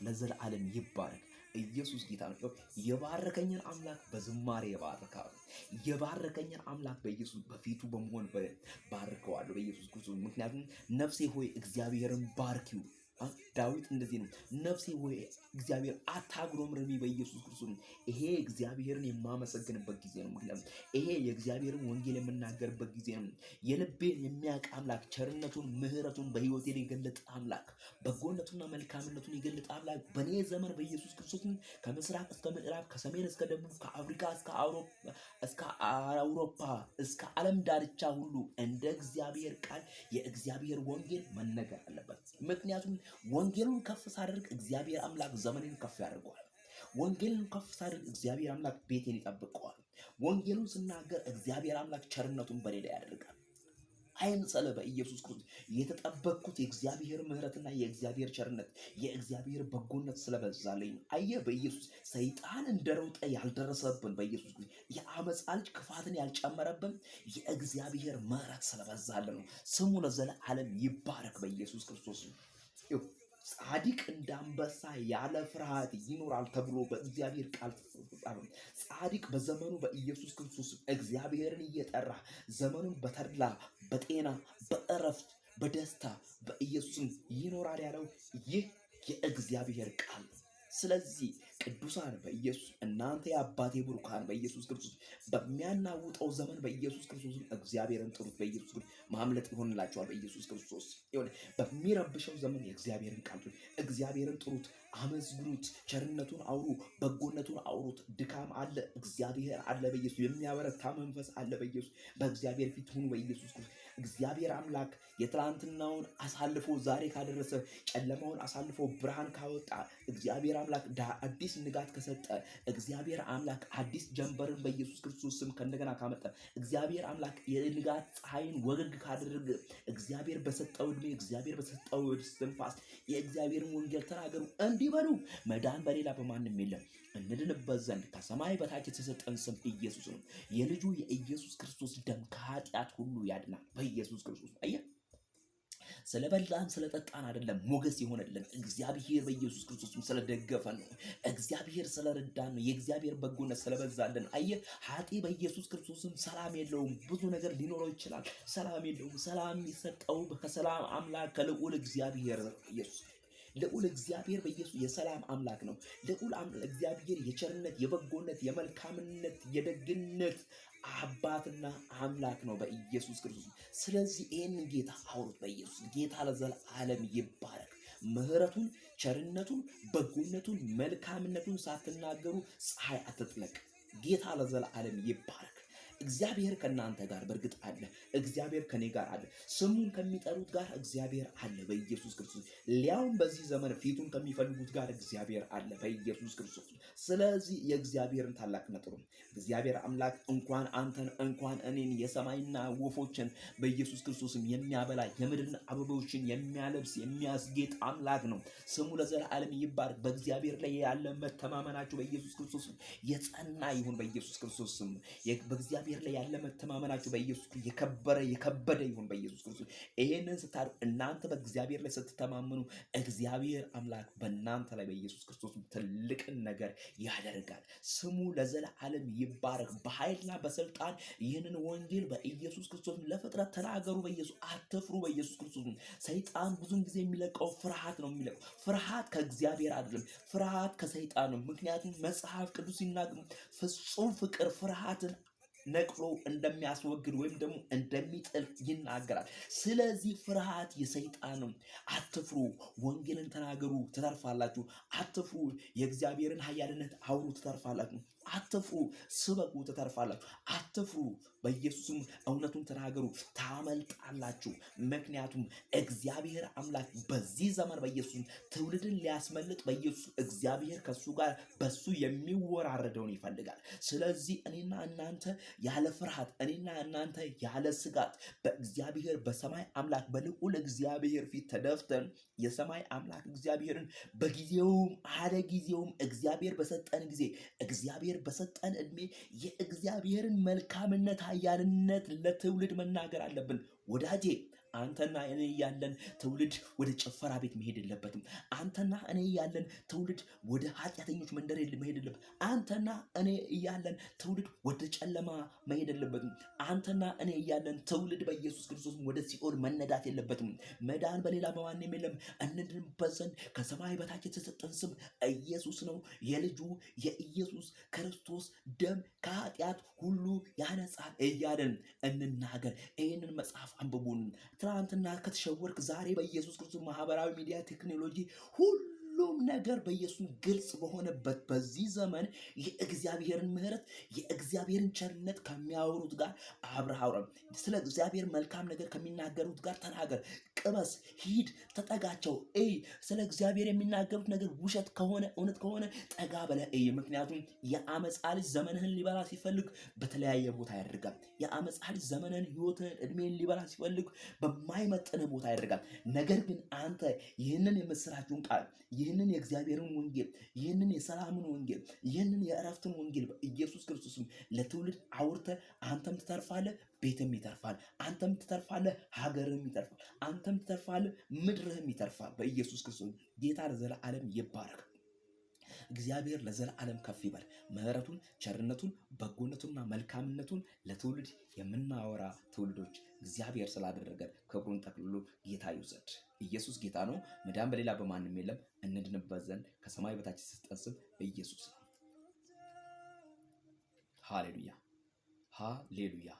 ለዘላለም ይባረክ። ኢየሱስ ጌታ ነው። የባረከኝን አምላክ በዝማሬ ይባርካሉ። የባረከኝን አምላክ በኢየሱስ በፊቱ በመሆን ባርከዋለሁ በኢየሱስ ክርስቶስ። ምክንያቱም ነፍሴ ሆይ እግዚአብሔርን ባርኪው። ዳዊት እንደዚህ ነው፣ ነፍሴ ሆይ እግዚአብሔር አታጉረምርሚ በኢየሱስ ክርስቶስ። ይሄ እግዚአብሔርን የማመሰግንበት ጊዜ ነው። ምክንያቱም ይሄ የእግዚአብሔርን ወንጌል የምናገርበት ጊዜ ነው። የልቤን የሚያውቅ አምላክ ቸርነቱን ምሕረቱን በሕይወቴ ላይ የገለጠ አምላክ በጎነቱና መልካምነቱን የገለጠ አምላክ በእኔ ዘመን በኢየሱስ ክርስቶስ ከምስራቅ እስከ ምዕራብ ከሰሜን እስከ ደቡብ ከአፍሪካ እስከ አውሮፓ እስከ ዓለም ዳርቻ ሁሉ እንደ እግዚአብሔር ቃል የእግዚአብሔር ወንጌል መነገር አለበት። ምክንያቱም ወንጌሉን ከፍ ሳደርግ እግዚአብሔር አምላክ ዘመኔን ከፍ ያደርገዋል። ወንጌልን ከፍ ሳደርግ እግዚአብሔር አምላክ ቤቴን ይጠብቀዋል። ወንጌሉን ስናገር እግዚአብሔር አምላክ ቸርነቱን በኔ ላይ ያደርጋል። አይምሰለ በኢየሱስ ክርስቶስ የተጠበቅኩት የእግዚአብሔር ምሕረትና የእግዚአብሔር ቸርነት የእግዚአብሔር በጎነት ስለበዛልኝ አየ በኢየሱስ ሰይጣን እንደሮጠ ያልደረሰብን በኢየሱስ የአመፃ ልጅ ክፋትን ያልጨመረብን የእግዚአብሔር ምሕረት ስለበዛልን ነው። ስሙ ለዘላለም ይባረክ በኢየሱስ ክርስቶስ። ጻድቅ እንደ አንበሳ ያለ ፍርሃት ይኖራል ተብሎ በእግዚአብሔር ቃል ተጽፏል። ጻድቅ በዘመኑ በኢየሱስ ክርስቶስ እግዚአብሔርን እየጠራ ዘመኑን በተድላ በጤና በእረፍት በደስታ በኢየሱስም ይኖራል ያለው ይህ የእግዚአብሔር ቃል ነው። ስለዚህ ቅዱሳን በኢየሱስ እናንተ የአባቴ ብሩካን በኢየሱስ ክርስቶስ በሚያናውጠው ዘመን በኢየሱስ ክርስቶስ እግዚአብሔርን ጥሩት። በኢየሱስ ክርስቶስ ማምለጥ ይሆንላችኋል። በኢየሱስ ክርስቶስ በሚረብሸው ዘመን የእግዚአብሔርን ቃል እግዚአብሔርን ጥሩት፣ አመስግኑት፣ ቸርነቱን አውሩ፣ በጎነቱን አውሩት። ድካም አለ፣ እግዚአብሔር አለ። በኢየሱስ የሚያበረታ መንፈስ አለ። በኢየሱስ በእግዚአብሔር ፊት ሁኑ። በኢየሱስ ክርስቶስ እግዚአብሔር አምላክ የትላንትናውን አሳልፎ ዛሬ ካደረሰ ጨለማውን አሳልፎ ብርሃን ካወጣ እግዚአብሔር አምላክ አዲስ ንጋት ከሰጠ እግዚአብሔር አምላክ አዲስ ጀንበርን በኢየሱስ ክርስቶስ ስም ከእንደገና ካመጣ እግዚአብሔር አምላክ የንጋት ፀሐይን ወገግ ካደረገ እግዚአብሔር በሰጠው ዕድሜ እግዚአብሔር በሰጠው እስትንፋስ የእግዚአብሔርን ወንጌል ተናገሩ እንዲህ በሉ፣ መዳን በሌላ በማንም የለም እንድንበት ዘንድ ከሰማይ በታች የተሰጠን ስም ኢየሱስ ነው። የልጁ የኢየሱስ ክርስቶስ ደም ከኃጢአት ሁሉ ያድናል። በኢየሱስ ክርስቶስ አየህ፣ ስለበላን ስለጠጣን አይደለም ሞገስ የሆነልን እግዚአብሔር በኢየሱስ ክርስቶስ ስለደገፈን ነው። እግዚአብሔር ስለረዳን ነው። የእግዚአብሔር በጎነት ስለበዛልን አየህ፣ ኃጢ በኢየሱስ ክርስቶስም ሰላም የለውም። ብዙ ነገር ሊኖረው ይችላል፣ ሰላም የለውም። ሰላም የሚሰጠው ከሰላም አምላክ ከልዑል እግዚአብሔር ኢየሱስ ልዑል እግዚአብሔር በኢየሱስ የሰላም አምላክ ነው። ልዑል እግዚአብሔር የቸርነት የበጎነት የመልካምነት የደግነት አባትና አምላክ ነው በኢየሱስ ክርስቶስ። ስለዚህ ይህንን ጌታ አውሩት። በኢየሱስ ጌታ ለዘላለም ይባረክ። ምሕረቱን ቸርነቱን በጎነቱን መልካምነቱን ሳትናገሩ ፀሐይ አትጥለቅ። ጌታ ለዘላለም ይባረክ። እግዚአብሔር ከእናንተ ጋር በእርግጥ አለ። እግዚአብሔር ከኔ ጋር አለ። ስሙን ከሚጠሩት ጋር እግዚአብሔር አለ በኢየሱስ ክርስቶስ። ሊያውም በዚህ ዘመን ፊቱን ከሚፈልጉት ጋር እግዚአብሔር አለ በኢየሱስ ክርስቶስ። ስለዚህ የእግዚአብሔርን ታላቅነት ጥሩ። እግዚአብሔር አምላክ እንኳን አንተን እንኳን እኔን የሰማይና ወፎችን በኢየሱስ ክርስቶስም የሚያበላ የምድርን አበቦችን የሚያለብስ የሚያስጌጥ አምላክ ነው። ስሙ ለዘላለም ይባረክ። በእግዚአብሔር ላይ ያለ መተማመናችሁ በኢየሱስ ክርስቶስ የጸና ይሁን በኢየሱስ ክርስቶስ ስም። በእግዚአብሔር ላይ ያለ መተማመናችሁ በኢየሱስ የከበደ ይሁን በኢየሱስ ክርስቶስ። ይሄንን ስታደርጉ እናንተ በእግዚአብሔር ላይ ስትተማመኑ እግዚአብሔር አምላክ በእናንተ ላይ በኢየሱስ ክርስቶስ ትልቅን ነገር ያደርጋል። ስሙ ለዘላለም ይባረክ። በኃይልና በስልጣን ይህንን ወንጌል በኢየሱስ ክርስቶስ ለፍጥረት ተናገሩ። በኢየሱስ አትፍሩ። በኢየሱስ ክርስቶስ ሰይጣን ብዙን ጊዜ የሚለቀው ፍርሃት ነው የሚለቀው። ፍርሃት ከእግዚአብሔር አይደለም፣ ፍርሃት ከሰይጣን ነው። ምክንያቱም መጽሐፍ ቅዱስ ሲናገር ፍጹም ፍቅር ፍርሃትን ነቅሎ እንደሚያስወግድ ወይም ደግሞ እንደሚጥል ይናገራል። ስለዚህ ፍርሃት የሰይጣን ነው። አትፍሩ፣ ወንጌልን ተናገሩ ትተርፋላችሁ። አትፍሩ፣ የእግዚአብሔርን ኃያልነት አውሩ ትተርፋላችሁ። አትፍሩ፣ ስበኩ ትተርፋላችሁ። አትፍሩ፣ በኢየሱስም እውነቱን ተናገሩ ታመልጣላችሁ። ምክንያቱም እግዚአብሔር አምላክ በዚህ ዘመን በኢየሱስ ትውልድን ሊያስመልጥ በኢየሱስ እግዚአብሔር ከሱ ጋር በሱ የሚወራረደውን ይፈልጋል። ስለዚህ እኔና እናንተ ያለ ፍርሃት እኔና እናንተ ያለ ስጋት በእግዚአብሔር በሰማይ አምላክ በልዑል እግዚአብሔር ፊት ተደፍተን የሰማይ አምላክ እግዚአብሔርን በጊዜውም አለ ጊዜውም እግዚአብሔር በሰጠን ጊዜ እግዚአብሔር በሰጠን ዕድሜ የእግዚአብሔርን መልካምነት ኃያልነት ለትውልድ መናገር አለብን። ወዳጄ አንተና እኔ ያለን ትውልድ ወደ ጭፈራ ቤት መሄድ የለበትም። አንተና እኔ ያለን ትውልድ ወደ ኃጢአተኞች መንደር መሄድ የለበትም። አንተና እኔ ያለን ትውልድ ወደ ጨለማ መሄድ የለበትም። አንተና እኔ ያለን ትውልድ በኢየሱስ ክርስቶስ ወደ ሲኦል መነዳት የለበትም። መዳን በሌላ በማንም የለም። እንድንበት ዘንድ ከሰማይ በታች የተሰጠን ስም ኢየሱስ ነው። የልጁ የኢየሱስ ክርስቶስ ደም ከኃጢአት ሁሉ ያነጻል እያለን እንናገር። ይህንን መጽሐፍ አንብቡን። ትናንትና ከተሸወርክ ዛሬ በኢየሱስ ክርስቶስ ማህበራዊ ሚዲያ ቴክኖሎጂ ሁሉም ነገር በኢየሱስ ግልጽ በሆነበት በዚህ ዘመን የእግዚአብሔርን ምሕረት የእግዚአብሔርን ቸርነት ከሚያወሩት ጋር አብረህ አውራ። ስለ እግዚአብሔር መልካም ነገር ከሚናገሩት ጋር ተናገር። ቅመስ፣ ሂድ፣ ተጠጋቸው፣ እይ። ስለ እግዚአብሔር የሚናገሩት ነገር ውሸት ከሆነ እውነት ከሆነ ጠጋ ብለህ እይ። ምክንያቱም የአመፃ ልጅ ዘመንህን ሊበላ ሲፈልግ በተለያየ ቦታ ያደርጋል። የአመፃ ልጅ ዘመንህን፣ ህይወትህን፣ እድሜን ሊበላ ሲፈልግ በማይመጥን ቦታ ያደርጋል። ነገር ግን አንተ ይህንን የምስራችሁን ቃል፣ ይህንን የእግዚአብሔርን ወንጌል፣ ይህንን የሰላምን ወንጌል፣ ይህንን የእረፍትን ወንጌል በኢየሱስ ክርስቶስም ለትውልድ አውርተህ አንተም ትተርፋለህ፣ ቤትም ይተርፋል። አንተም ትተርፋለህ፣ ሀገርም ይተርፋል። አንተም ትተርፋለህ፣ ምድርህም ይተርፋል። በኢየሱስ ክርስቶስ ጌታ ለዘላለም ይባረክ። እግዚአብሔር ለዘላለም ከፍ ይበል። ምሕረቱን፣ ቸርነቱን፣ በጎነቱንና መልካምነቱን ለትውልድ የምናወራ ትውልዶች እግዚአብሔር ስላደረገ ክብሩን ጠቅልሎ ጌታ ይውሰድ። ኢየሱስ ጌታ ነው። መዳን በሌላ በማንም የለም። እንድንበት ዘንድ ከሰማይ በታች የተሰጠን ስም ኢየሱስ ነው። ሃሌሉያ ሃሌሉያ።